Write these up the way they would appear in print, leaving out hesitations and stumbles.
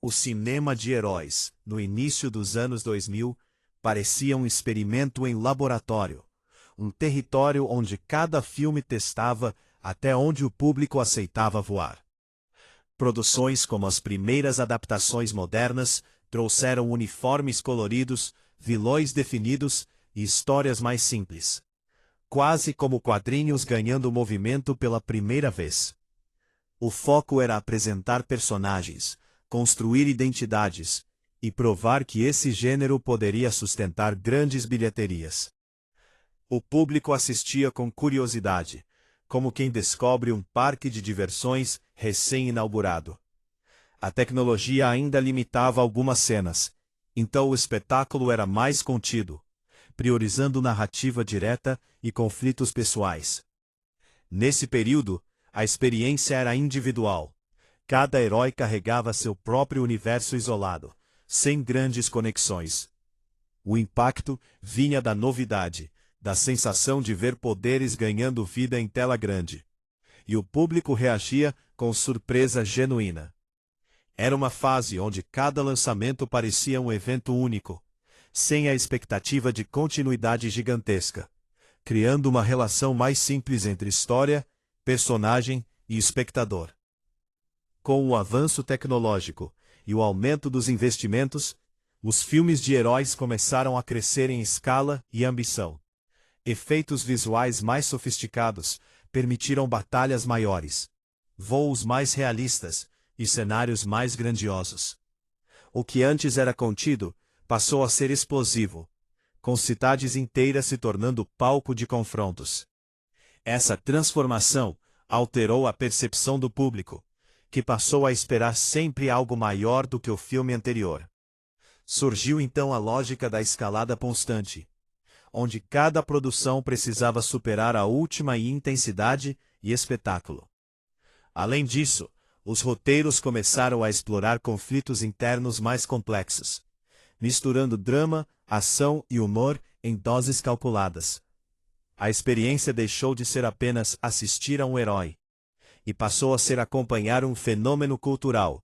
O cinema de heróis, no início dos anos 2000, parecia um experimento em laboratório, um território onde cada filme testava até onde o público aceitava voar. Produções como as primeiras adaptações modernas trouxeram uniformes coloridos, vilões definidos e histórias mais simples. Quase como quadrinhos ganhando movimento pela primeira vez. O foco era apresentar personagens, construir identidades e provar que esse gênero poderia sustentar grandes bilheterias. O público assistia com curiosidade, como quem descobre um parque de diversões recém-inaugurado. A tecnologia ainda limitava algumas cenas, então o espetáculo era mais contido, priorizando narrativa direta e conflitos pessoais. Nesse período, a experiência era individual. Cada herói carregava seu próprio universo isolado, sem grandes conexões. O impacto vinha da novidade, da sensação de ver poderes ganhando vida em tela grande. E o público reagia com surpresa genuína. Era uma fase onde cada lançamento parecia um evento único, sem a expectativa de continuidade gigantesca, criando uma relação mais simples entre história, personagem e espectador. Com o avanço tecnológico e o aumento dos investimentos, os filmes de heróis começaram a crescer em escala e ambição. Efeitos visuais mais sofisticados permitiram batalhas maiores, voos mais realistas e cenários mais grandiosos. O que antes era contido passou a ser explosivo, com cidades inteiras se tornando palco de confrontos. Essa transformação alterou a percepção do público, que passou a esperar sempre algo maior do que o filme anterior. Surgiu então a lógica da escalada constante, onde cada produção precisava superar a última em intensidade e espetáculo. Além disso, os roteiros começaram a explorar conflitos internos mais complexos, misturando drama, ação e humor em doses calculadas. A experiência deixou de ser apenas assistir a um herói, e passou a ser acompanhar um fenômeno cultural.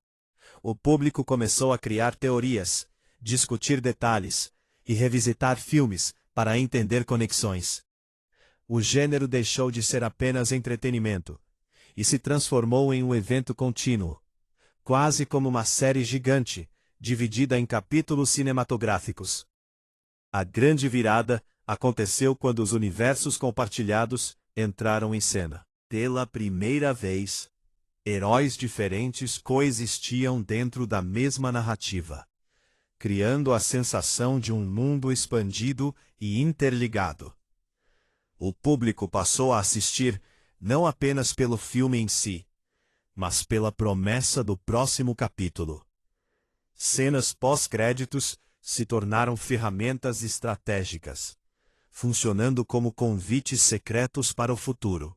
O público começou a criar teorias, discutir detalhes e revisitar filmes para entender conexões. O gênero deixou de ser apenas entretenimento e se transformou em um evento contínuo, quase como uma série gigante, dividida em capítulos cinematográficos. A grande virada aconteceu quando os universos compartilhados entraram em cena. Pela primeira vez, heróis diferentes coexistiam dentro da mesma narrativa, criando a sensação de um mundo expandido e interligado. O público passou a assistir não apenas pelo filme em si, mas pela promessa do próximo capítulo. Cenas pós-créditos se tornaram ferramentas estratégicas, funcionando como convites secretos para o futuro.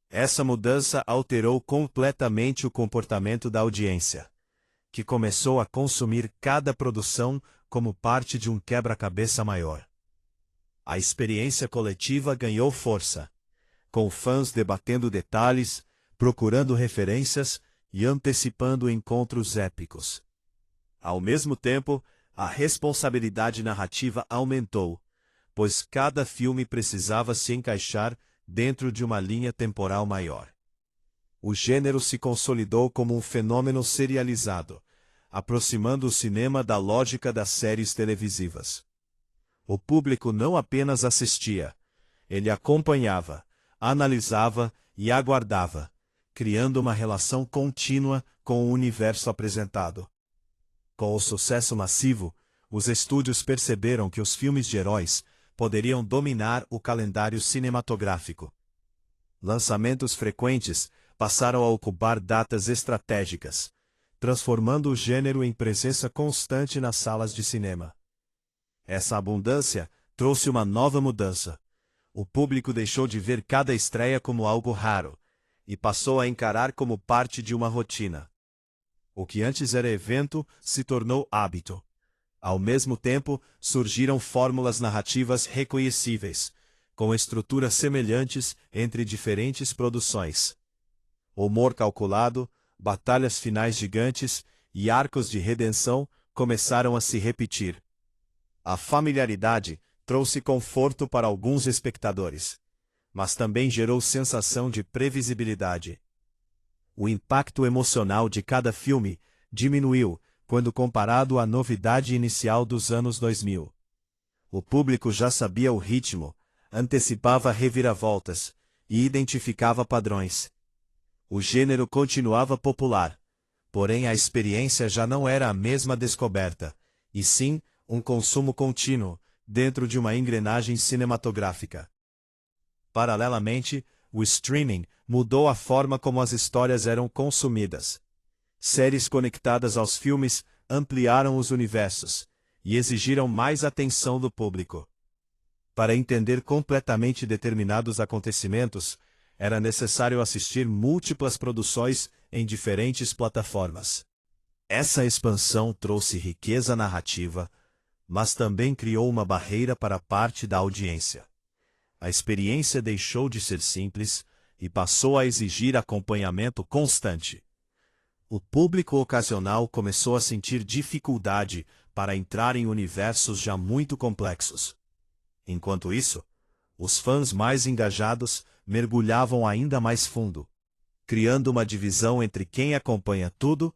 Essa mudança alterou completamente o comportamento da audiência, que começou a consumir cada produção como parte de um quebra-cabeça maior. A experiência coletiva ganhou força, com fãs debatendo detalhes, procurando referências e antecipando encontros épicos. Ao mesmo tempo, a responsabilidade narrativa aumentou, pois cada filme precisava se encaixar dentro de uma linha temporal maior. O gênero se consolidou como um fenômeno serializado, aproximando o cinema da lógica das séries televisivas. O público não apenas assistia, ele acompanhava, analisava e aguardava, criando uma relação contínua com o universo apresentado. Com o sucesso massivo, os estúdios perceberam que os filmes de heróis poderiam dominar o calendário cinematográfico. Lançamentos frequentes passaram a ocupar datas estratégicas, transformando o gênero em presença constante nas salas de cinema. Essa abundância trouxe uma nova mudança. O público deixou de ver cada estreia como algo raro e passou a encarar como parte de uma rotina. O que antes era evento se tornou hábito. Ao mesmo tempo, surgiram fórmulas narrativas reconhecíveis, com estruturas semelhantes entre diferentes produções. Humor calculado, batalhas finais gigantes e arcos de redenção começaram a se repetir. A familiaridade trouxe conforto para alguns espectadores, mas também gerou sensação de previsibilidade. O impacto emocional de cada filme diminuiu quando comparado à novidade inicial dos anos 2000. O público já sabia o ritmo, antecipava reviravoltas e identificava padrões. O gênero continuava popular, porém a experiência já não era a mesma descoberta, e sim um consumo contínuo dentro de uma engrenagem cinematográfica. Paralelamente, o streaming mudou a forma como as histórias eram consumidas. Séries conectadas aos filmes ampliaram os universos e exigiram mais atenção do público. Para entender completamente determinados acontecimentos, era necessário assistir múltiplas produções em diferentes plataformas. Essa expansão trouxe riqueza narrativa, mas também criou uma barreira para parte da audiência. A experiência deixou de ser simples e passou a exigir acompanhamento constante. O público ocasional começou a sentir dificuldade para entrar em universos já muito complexos. Enquanto isso, os fãs mais engajados mergulhavam ainda mais fundo, criando uma divisão entre quem acompanha tudo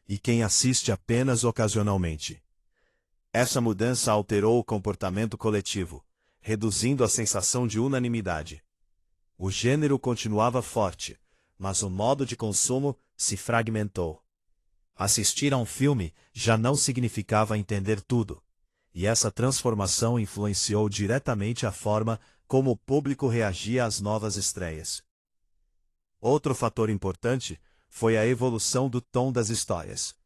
e quem assiste apenas ocasionalmente. Essa mudança alterou o comportamento coletivo, reduzindo a sensação de unanimidade. O gênero continuava forte, mas o modo de consumo se fragmentou. Assistir a um filme já não significava entender tudo, e essa transformação influenciou diretamente a forma como o público reagia às novas estreias. Outro fator importante foi a evolução do tom das histórias.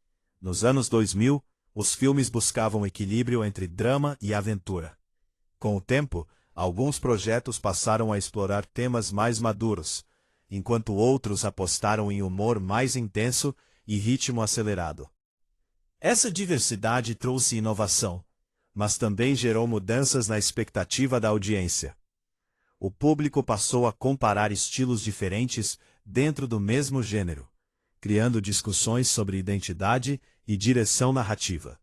Nos anos 2000, os filmes buscavam equilíbrio entre drama e aventura. Com o tempo, alguns projetos passaram a explorar temas mais maduros, enquanto outros apostaram em humor mais intenso e ritmo acelerado. Essa diversidade trouxe inovação, mas também gerou mudanças na expectativa da audiência. O público passou a comparar estilos diferentes dentro do mesmo gênero, criando discussões sobre identidade e direção narrativa.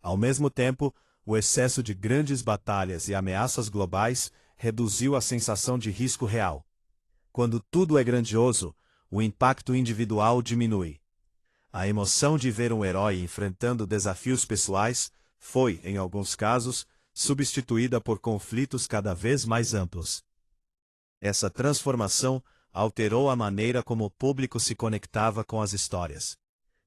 Ao mesmo tempo, o excesso de grandes batalhas e ameaças globais reduziu a sensação de risco real. Quando tudo é grandioso, o impacto individual diminui. A emoção de ver um herói enfrentando desafios pessoais foi, em alguns casos, substituída por conflitos cada vez mais amplos. Essa transformação alterou a maneira como o público se conectava com as histórias,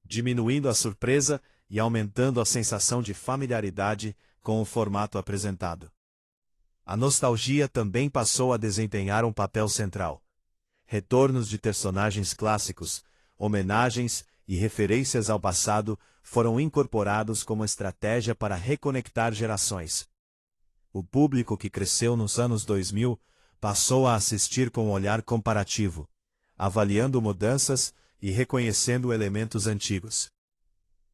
diminuindo a surpresa e aumentando a sensação de familiaridade com o formato apresentado. A nostalgia também passou a desempenhar um papel central. Retornos de personagens clássicos, homenagens e referências ao passado foram incorporados como estratégia para reconectar gerações. O público que cresceu nos anos 2000 passou a assistir com um olhar comparativo, avaliando mudanças e reconhecendo elementos antigos.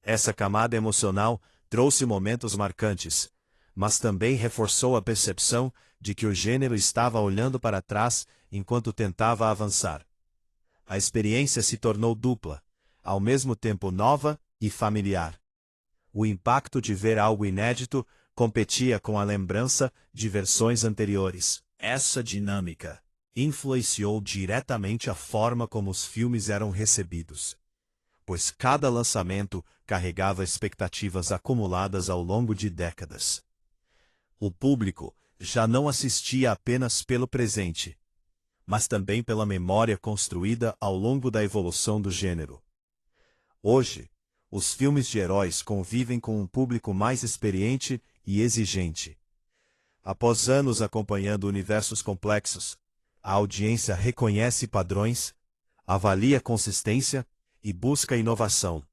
Essa camada emocional trouxe momentos marcantes, mas também reforçou a percepção de que o gênero estava olhando para trás enquanto tentava avançar. A experiência se tornou dupla, ao mesmo tempo nova e familiar. O impacto de ver algo inédito competia com a lembrança de versões anteriores. Essa dinâmica influenciou diretamente a forma como os filmes eram recebidos, pois cada lançamento carregava expectativas acumuladas ao longo de décadas. O público já não assistia apenas pelo presente, mas também pela memória construída ao longo da evolução do gênero. Hoje, os filmes de heróis convivem com um público mais experiente e exigente. Após anos acompanhando universos complexos, a audiência reconhece padrões, avalia consistência e busca inovação.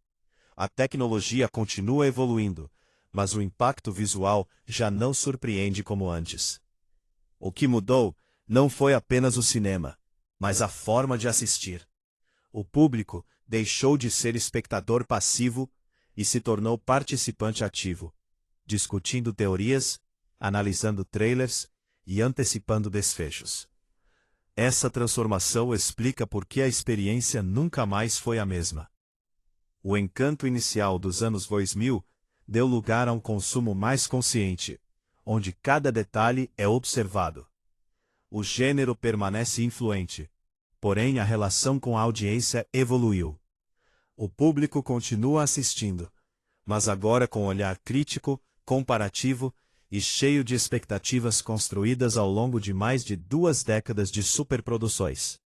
A tecnologia continua evoluindo, mas o impacto visual já não surpreende como antes. O que mudou não foi apenas o cinema, mas a forma de assistir. O público deixou de ser espectador passivo e se tornou participante ativo, discutindo teorias, analisando trailers e antecipando desfechos. Essa transformação explica por que a experiência nunca mais foi a mesma. O encanto inicial dos anos 2000 deu lugar a um consumo mais consciente, onde cada detalhe é observado. O gênero permanece influente, porém a relação com a audiência evoluiu. O público continua assistindo, mas agora com olhar crítico, comparativo e cheio de expectativas construídas ao longo de mais de 2 décadas de superproduções.